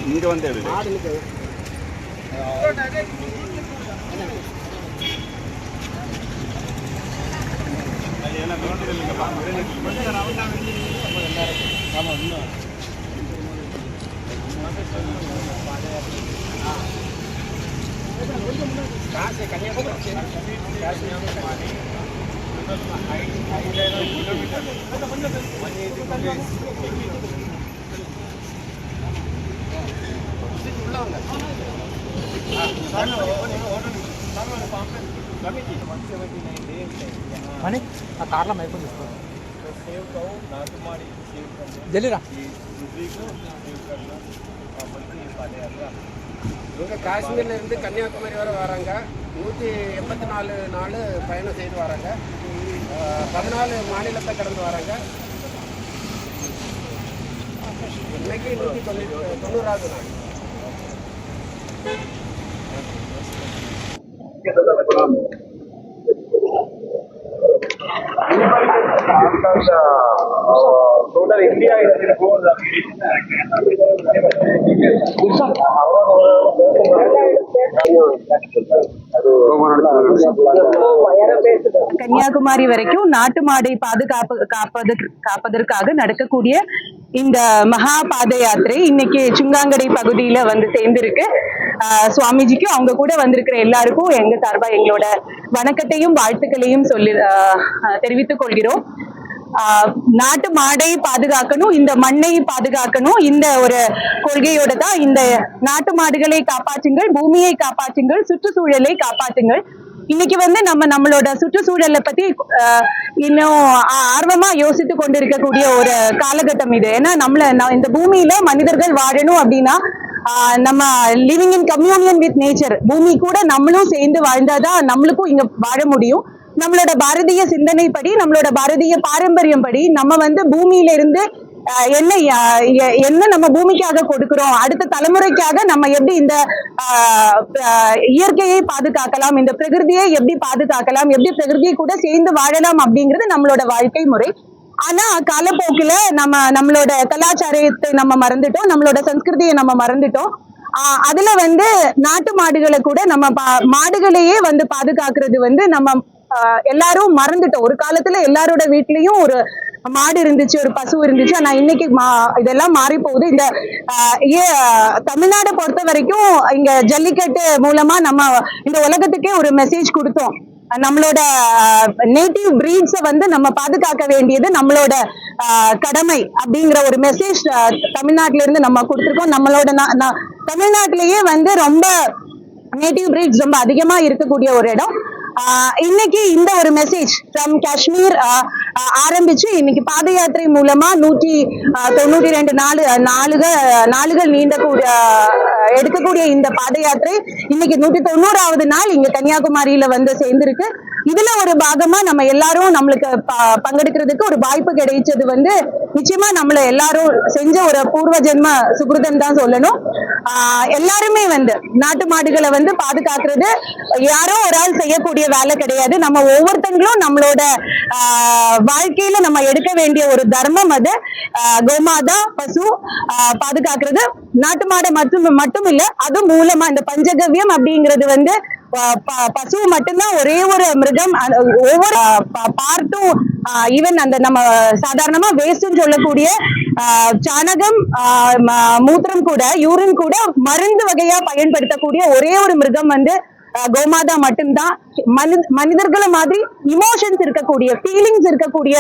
இங்க வந்து mana? Karla mai pun जली रहा இங்கே காஷ்மீர்லேருந்து கன்னியாகுமரி வரை வராங்க. 184 நாள் பயணம் செய்து வராங்க. 14 மாநிலத்தை கடந்து வராங்க. இன்னைக்கு 190வது நாள். total India is கன்னியாகுமரி வரைக்கும் நாட்டு மாடை காப்பதற்காக நடக்கக்கூடிய இந்த மகா பாத யாத்திரை இன்னைக்கு சுங்காங்கடை பகுதியில வந்து சேர்ந்திருக்கு. சுவாமிஜிக்கும் அவங்க கூட வந்திருக்கிற எல்லாருக்கும் எங்க சார்பா எங்களோட வணக்கத்தையும் வாழ்த்துக்களையும் தெரிவித்துக் கொள்கிறோம். நாட்டு மாடை பாதுகாக்கணும், இந்த மண்ணை பாதுகாக்கணும், இந்த ஒரு கொள்கையோட தான் இந்த நாட்டு மாடுகளை காப்பாற்றுங்கள், பூமியை காப்பாற்றுங்கள், சுற்றுச்சூழலை காப்பாற்றுங்கள். இன்னைக்கு வந்து நம்மளோட சுற்றுச்சூழலை பத்தி இன்னும் ஆர்வமா யோசித்து கொண்டிருக்கக்கூடிய ஒரு காலகட்டம் இது. ஏன்னா இந்த பூமியில மனிதர்கள் வாழணும் அப்படின்னா நம்ம living in communion with nature, பூமி கூட நம்மளும் சேர்ந்து வாழ்ந்தாதான் நம்மளுக்கும் இங்க வாழ முடியும். நம்மளோட பாரதிய சிந்தனைப்படி, நம்மளோட பாரதிய பாரம்பரியம் படி நம்ம வந்து பூமியில இருந்து என்ன நம்ம பூமிக்காக கொடுக்கிறோம், அடுத்த தலைமுறைக்காக நம்ம எப்படி இந்த இயற்கையை பாதுகாக்கலாம், இந்த பிரகிருதியை எப்படி பாதுகாக்கலாம், எப்படி பிரகிருதியை கூட சேர்ந்து வாழலாம் அப்படிங்கிறது நம்மளோட வாழ்க்கை முறை. ஆனா காலப்போக்கில நம்மளோட கலாச்சாரத்தை நம்ம மறந்துட்டோம், நம்மளோட சன்ஸ்கிருதியை நம்ம மறந்துட்டோம். அதுல வந்து நாட்டு மாடுகளை கூட நம்ம மாடுகளையே வந்து பாதுகாக்கிறது வந்து நம்ம எல்லாரும் மறந்துட்டோம். ஒரு காலத்துல எல்லாரோட வீட்லயும் ஒரு மாடு இருந்துச்சு, ஒரு பசு இருந்துச்சு. ஆனா இன்னைக்கு இதெல்லாம் மாறி போகுது. இந்த தமிழ்நாடு பொறுத்த வரைக்கும் இங்க ஜல்லிக்கட்டு மூலமா நம்ம இந்த உலகத்துக்கே ஒரு மெசேஜ் கொடுத்தோம். நம்மளோட நேட்டிவ் பிரீட்ஸை வந்து நம்ம பாதுகாக்க வேண்டியது நம்மளோட கடமை அப்படிங்கிற ஒரு மெசேஜ் தமிழ்நாட்டில இருந்து நம்ம கொடுத்துருக்கோம். நம்மளோட தமிழ்நாட்டிலேயே வந்து ரொம்ப நேட்டிவ் பிரீட்ஸ் ரொம்ப அதிகமா இருக்கக்கூடிய ஒரு இடம். இன்னைக்கு இந்த ஒரு மெசேஜ் ஃப்ரம் காஷ்மீர் ஆரம்பிச்சு இன்னைக்கு பாத யாத்திரை மூலமா 192 நாளுகள் எடுக்கக்கூடிய இந்த பாத யாத்திரை இன்னைக்கு 190வது நாள் இங்க கன்னியாகுமரியில வந்து சேர்ந்திருக்கு. இதுல ஒரு பாகமா நம்ம எல்லாரும் நம்மளுக்கு பங்கெடுக்கிறதுக்கு ஒரு வாய்ப்பு கிடைச்சது வந்து நிச்சயமா நம்மள எல்லாரும் செஞ்ச ஒரு பூர்வ ஜென்ம சுகிருதம் தான் சொல்லணும். எல்லாருமே வந்து நாட்டு மாடுகளை வந்து பாதுகாக்கிறது யாரோ ஒரு ஆள் செய்யக்கூடிய வேலை கிடையாது. நம்ம ஒவ்வொருத்தங்களும் நம்மளோட வாழ்க்கையில நம்ம எடுக்க வேண்டிய ஒரு தர்மம் அது. கோமாதா பசு பாதுகாக்கிறது நாட்டு மாடை மட்டும் இல்ல, அது மூலமா இந்த பஞ்சகவ்யம் அப்படிங்கிறது வந்து பசு மட்டும்தான் ஒரே ஒரு மிருகம். ஒவ்வொரு பார்ட்டும் ஈவன் அந்த நம்ம சாதாரணமா வேஸ்ட்னு சொல்லக்கூடிய சாணகம், மூத்திரம் கூட, யூரின் கூட மருந்து வகையா பயன்படுத்தக்கூடிய ஒரே ஒரு மிருகம் வந்து கோமாதா மட்டும்தான். மனிதர்களை மாதிரி இமோஷன்ஸ் இருக்கக்கூடிய, ஃபீலிங்ஸ் இருக்கக்கூடிய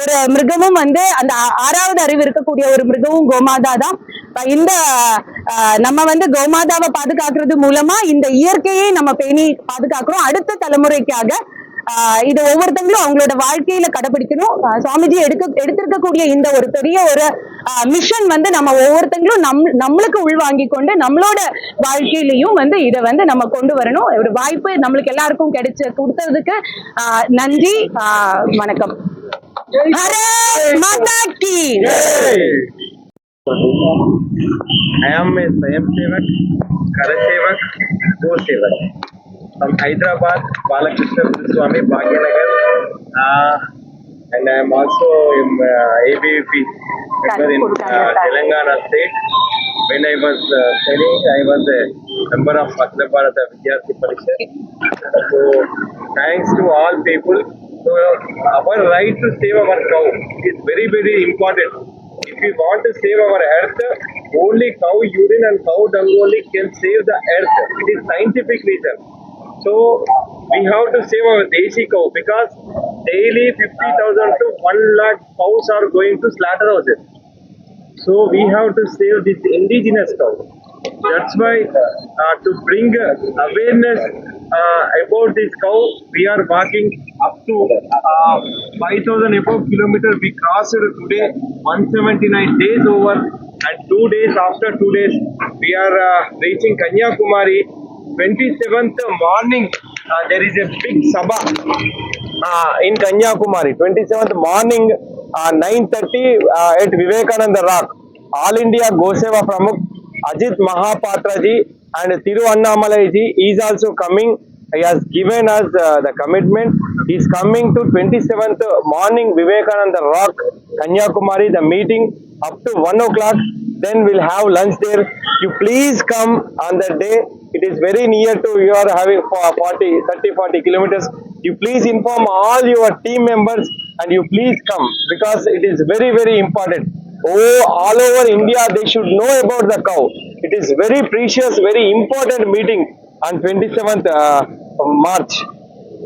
ஒரு மிருகமும் வந்து அந்த 6வது அறிவு இருக்கக்கூடிய ஒரு மிருகமும் கோமாதா தான். இந்த நம்ம வந்து கோமாதாவை பாதுகாக்கிறது மூலமா இந்த இயற்கையை நம்ம பேணி பாதுகாக்கிறோம். அடுத்த தலைமுறைக்காக இது ஒவ்வொருத்தங்களும் அவங்களோட வாழ்க்கையில கடைபிடிக்கணும். சுவாமிஜி எடுத்திருக்கக்கூடிய இந்த ஒரு பெரிய ஒரு மிஷன் வந்து நம்ம ஒவ்வொருத்தங்களும் நம்மளுக்கு உள்வாங்கி கொண்டு நம்மளோட வாழ்க்கையிலையும் வந்து இதை வந்து நம்ம கொண்டு வரணும். ஒரு வாய்ப்பு நம்மளுக்கு எல்லாருக்கும் கொடுத்ததுக்கு நன்றி. வணக்கம். भारत माता की I am a Swayam Sevak, Kara Sevak, Go Sevak from Hyderabad, Balakrishna Swami, Bhagyanagar, and I am also in ABVP member in Telangana state. When I was studying, I was a member of Akhila Bharata Vidyarthi Parishad. So thanks to all people. So our right to save our cow is very, very important. If we want to save our earth, only cow urine and cow dung only can save the earth. It is scientific reason. So we have to save our Deshi cow because daily 50,000 to 1 lakh cows are going to slaughterhouses. So we have to save this indigenous cow. That's why to bring awareness about this cow, we are walking up to 5,000 above kilometers. We crossed today 179 days over, and 2 days after 2 days we are reaching Kanyakumari. 27th morning there is a big sabha in Kanyakumari. 27th morning 9:30 at Vivekananda Rock. All India Goseva Pramukh Ajit Mahapatra ji and Thiru Annamalai ji is also coming. He has given us the commitment. He is coming to 27th morning Vivekananda Rock, Kanyakumari. The meeting up to 1 o'clock. Then we'll have lunch there. You please come on that day. It is very near to you are having 30-40 kilometers. You please inform all your team members and you please come because it is very, very important. All over India they should know about the cow. It is very precious, very important meeting on 27th March,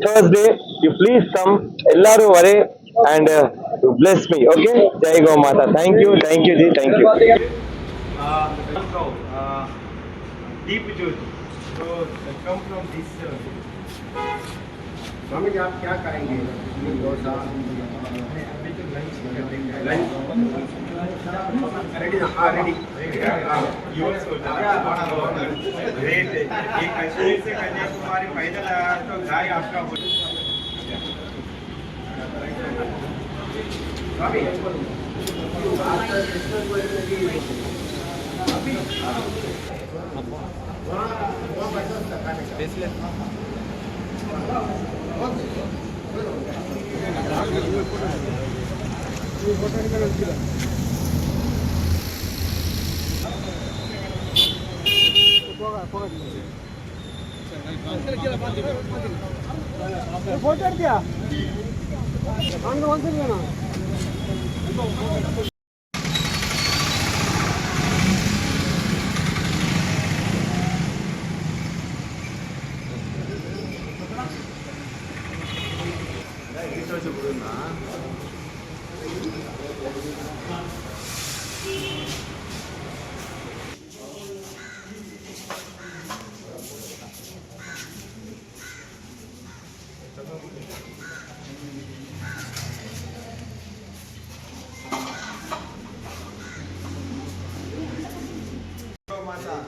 Thursday. You please come, ellaru vare and you bless me. Okay, Jai Go Mata. Thank you ji, thank you. Deep Jyoti. So come from this. Swami ji आप क्या करेंगे? Dosa ready? हाँ ready. Great. ये कश्मीर से कन्याकुमारी पैदल आया तो गाय आपका स्वामी फोटो दिया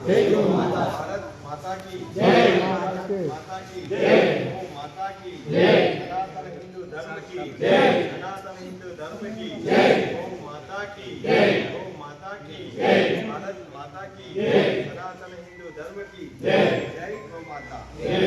जय गौ माता। भारत माता की जय। माता की जय। गौ माता की जय। सनातन हिंदू धर्म की जय। सनातन हिंदू धर्म की जय। गौ माता की जय। गौ माता की जय। भारत माता की जय। सनातन हिंदू धर्म की जय। जय गौ माता। जय।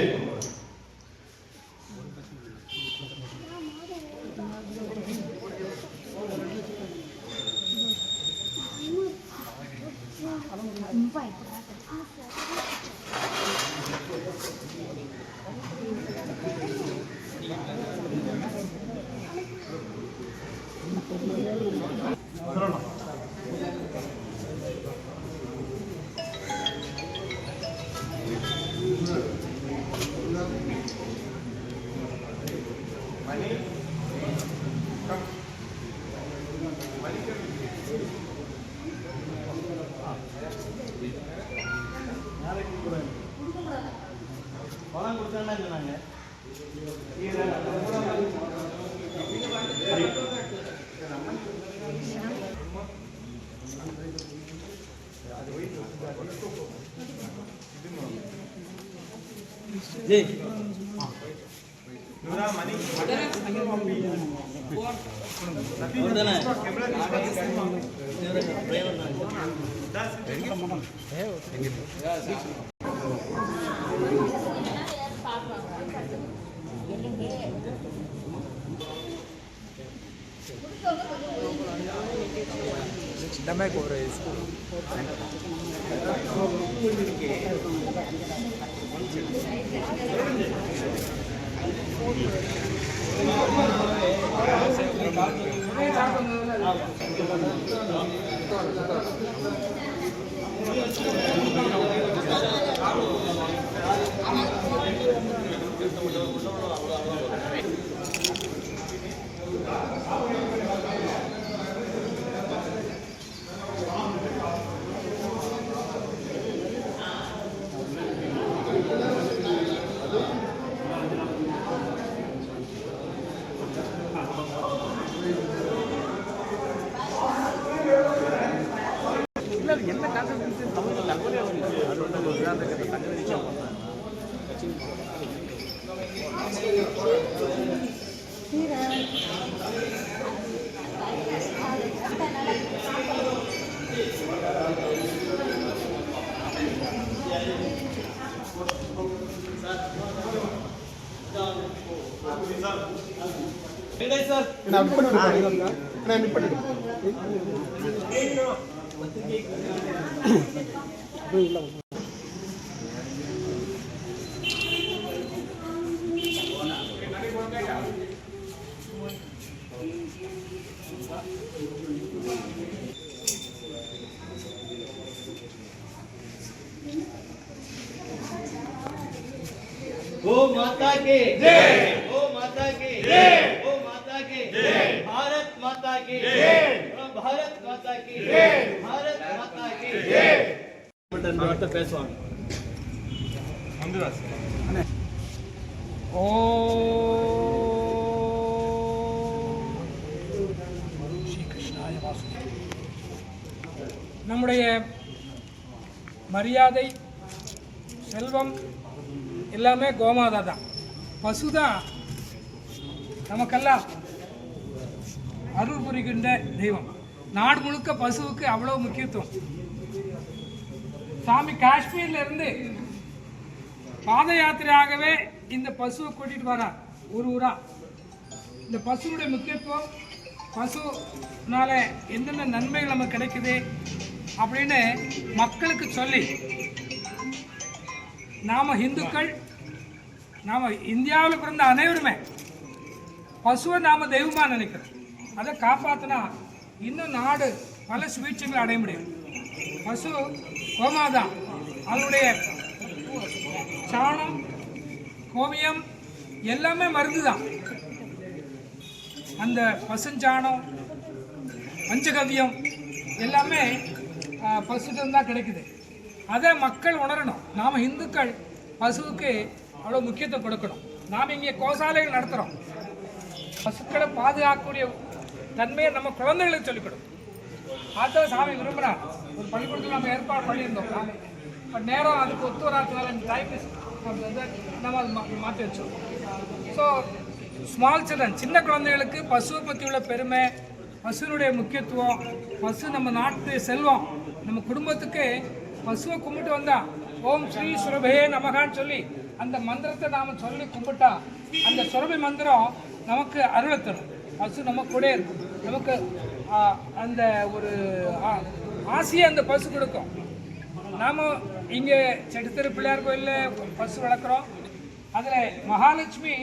சின்னமே ஒரு ஸ்கூல் என்ன கான்செப்ட் தமிழ் தகவலே அது வந்து ஒரு உதாரணத்துக்கு தகவல் விஷயம் गो माता के जय, गो माता के जय, गो माता के जय, भारत माता के जय, भारत माता के जय, भारत माता के जय. बटन பேசுவாங்க. நம்முடைய மரியாதை செல்வம் எல்லாமே கோமாதா தான். பசு தான் நமக்கெல்லாம் அருள் புரிகின்ற தெய்வம். நாடு முழுக்க பசுவுக்கு அவ்வளவு முக்கியத்துவம். சாமி காஷ்மீர்ல இருந்து பாத யாத்திரையாகவே இந்த பசுவை கூட்டிட்டு வரார் ஒரு ஊரா. இந்த பசுவுடைய முக்கியத்துவம், பசுனால என்னென்ன நன்மைகள் நமக்கு கிடைக்குது அப்படின்னு மக்களுக்கு சொல்லி, நாம இந்துக்கள், நாம இந்தியாவில் பிறந்த அனைவருமே பசுவை நாம தெய்வமா நினைக்கிறோம். அதை காப்பாற்றினா இன்னும் நாடு பல சுவீட்சங்களை அடைய முடியும். பசு கோமாதா, அதனுடைய சாணம், கோமியம் எல்லாமே மருந்து தான். அந்த பசுஞ்சாணம், பஞ்சகவ்யம் எல்லாமே பசுடன் தான் கிடைக்குது. அதை மக்கள் உணரணும். நாம் இந்துக்கள் பசுவுக்கு அவ்வளோ முக்கியத்துவம் கொடுக்கணும். நாம் இங்கே கோசாலைகள் நடத்துகிறோம். பசுக்களை பாதுகாக்கக்கூடிய தன்மையை நம்ம குழந்தைகளுக்கு சொல்லிக் கொடுக்கணும். அதான் சாமி விரும்புகிறார். ஒரு பள்ளிக்கூடத்தில் நம்ம ஏற்பாடு பண்ணியிருந்தோம். பட் நேரம் அதுக்கு ஒத்து வராதுனால டைம் நம்ம அது மாற்றி வச்சோம். ஸோ ஸ்மால் சில்ட்ரன், சின்ன குழந்தைகளுக்கு பசுவை பற்றி உள்ள பெருமை, பசுனுடைய முக்கியத்துவம், பசு நம்ம நாட்டு செல்வம், நம்ம குடும்பத்துக்கு பசுவை கும்பிட்டு வந்தா ஓம் ஸ்ரீ சுரபே நமகான்னு சொல்லி அந்த மந்திரத்தை நாம் சொல்லி கும்பிட்டா அந்த சுரபி மந்திரம் நமக்கு அருளை தரும். பசு நம்ம கூட இருக்கும். நமக்கு அந்த ஒரு ஆசையை அந்த பசு கொடுக்கும். நாம் இங்கே செடுத்தெரு பிள்ளையார் கோயிலில் பசு வளர்க்குறோம். அதில் மகாலட்சுமி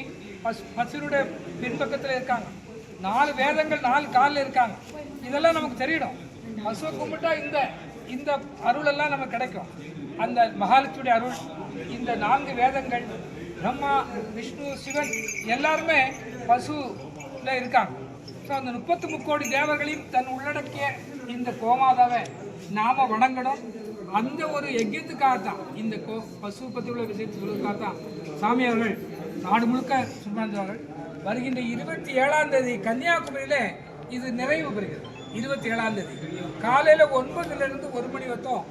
பசுனுடைய பின்பக்கத்தில் இருக்காங்க. 4 வேதங்கள் 4 காலில் இருக்காங்க. இதெல்லாம் நமக்கு தெரியணும். பசுவை கும்பிட்டா இந்த அருள் எல்லாம் நமக்கு கிடைக்கும். அந்த மகாலட்சுமியுடைய அருள், இந்த 4 வேதங்கள், பிரம்மா, விஷ்ணு, சிவன் எல்லாருமே பசுல இருக்காங்க. ஸோ அந்த 33 கோடி தேவர்களையும் தன் உள்ளடக்கிய இந்த கோமாதாவை நாம வணங்கணும். அந்த ஒரு யஜ்யத்துக்காக தான், இந்த பசு பற்றி உள்ள விஷயத்தை சொல்வதற்காக தான் சாமி அவர்கள் நாடு முழுக்க சுமந்தார்கள். வருகின்ற 27ஆம் தேதி கன்னியாகுமரியில் இது நிறைவு பெறுகிறது. 27ஆம் தேதி காலையில் 9லிருந்து 1 மணி வரைக்கும்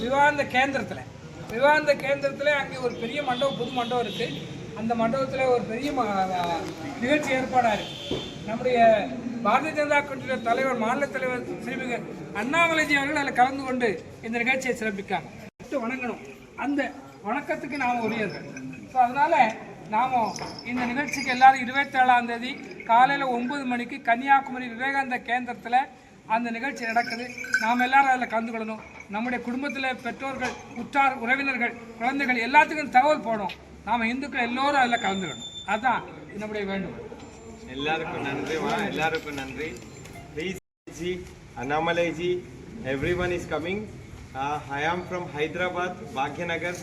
விவாத கேந்திரத்தில் விவேகானந்த கேந்திரத்தில் அங்கே ஒரு பெரிய மண்டபம், புது மண்டபம் இருக்குது. அந்த மண்டபத்தில் ஒரு பெரிய நிகழ்ச்சி ஏற்பாடாக இருக்குது. நம்முடைய பாரதிய ஜனதா கட்சியுடைய தலைவர், மாநில தலைவர் ஸ்ரீமிகு அண்ணாமலைஜி அவர்கள் அதில் கலந்து கொண்டு இந்த நிகழ்ச்சியை சிறப்பிக்காங்க. வணங்கணும், அந்த வணக்கத்துக்கு நாம் உரியர்கள். ஸோ அதனால் நாம் இந்த நிகழ்ச்சிக்கு எல்லாரும் 27ஆம் தேதி காலையில் 9 மணிக்கு கன்னியாகுமரி விவேகானந்த கேந்திரத்தில் அந்த நிகழ்ச்சி நடக்குது. நாம் எல்லாரும் அதில் கலந்துக்கொள்ளணும். நம்முடைய குடும்பத்தில் பெற்றோர்கள், உற்றார் உறவினர்கள், குழந்தைகள் எல்லாத்துக்கும் தகவல் போடணும். நாம் இந்துக்கள் எல்லோரும் அதில் கலந்துக்கணும். அதுதான் நம்முடைய வேண்டுகோள். எல்லாருக்கும் நன்றி. Please ji, Annamalai ji, everyone is coming. I am from Hyderabad, Bhagyanagar.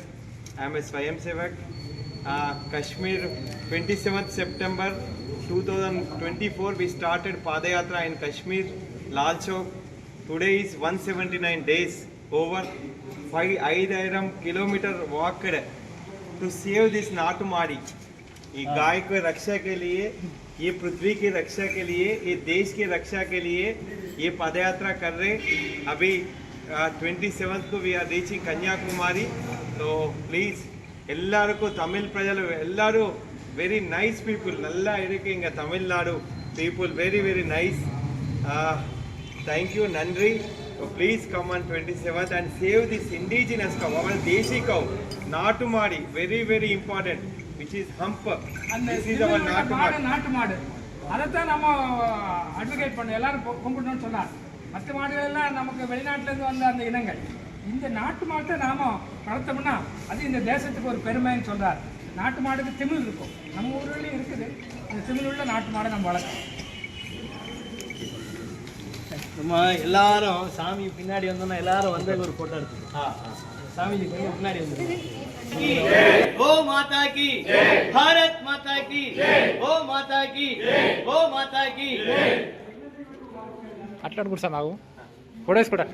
I am a Swayam Sevak. Kashmir, 27th September 2024 we started Padayatra in Kashmir, Lal Chowk. Today is 179 days, over 5,000 kilometer walked to save this Natumadi. ये गाय को रक्षा के लिए, ये पृथ्वी की रक्षा के लिए, ये देश की रक्षा के लिए ये पदयात्रा कर रहे. अभी 27th को वी आर रीचिंग कन्याकुमारी. तो प्लीज ಎಲ್ಲರಿಗೂ ತಮಿಳ್ ಪ್ರಜಲು ಎಲ್ಲರೂ ವೆರಿ ನೈಸ್ ಪೀಪಲ್, நல்லா இருக்கு இங்க Tamil Nadu people, very very nice. Thank you, நன்றி. Please come on 27th and save this indigenous cow, our deshi cow, நாட்டு மாடி, very very important, which is hump. This is our நாட்டு மாடு. அதைத்தான் நம்ம அட்வொகேட் பண்ண எல்லாரும் கும்பிடணும்னு சொன்னார். மற்ற மாடுகள் எல்லாம் நமக்கு வெளிநாட்டிலேருந்து வந்த அந்த இனங்கள். இந்த நாட்டு மாட்டை நாம வளர்த்தோம்னா அது இந்த தேசத்துக்கு ஒரு பெருமைன்னு சொல்றார். நாட்டு மாடுக்கு திமிழ் இருக்கும், நம்ம ஊர்லேயும் இருக்குது. அந்த திமிழ் உள்ள நாட்டு மாடை நம்ம வளர்க்கணும். நம்ம எல்லாரும் சாமி பின்னாடி வந்தோம்னா எல்லாரும் வந்து ஒரு போட்டோ எடுத்துக்கோம். சாமிஜி கொஞ்சம் பின்னாடி வந்து ஓ மாதா கி பாரத் மாதா கி, ஓ மாதா கி, ஓ மாதா கி. అట్లా కూడా సాగు ఫోటోస్ కూడా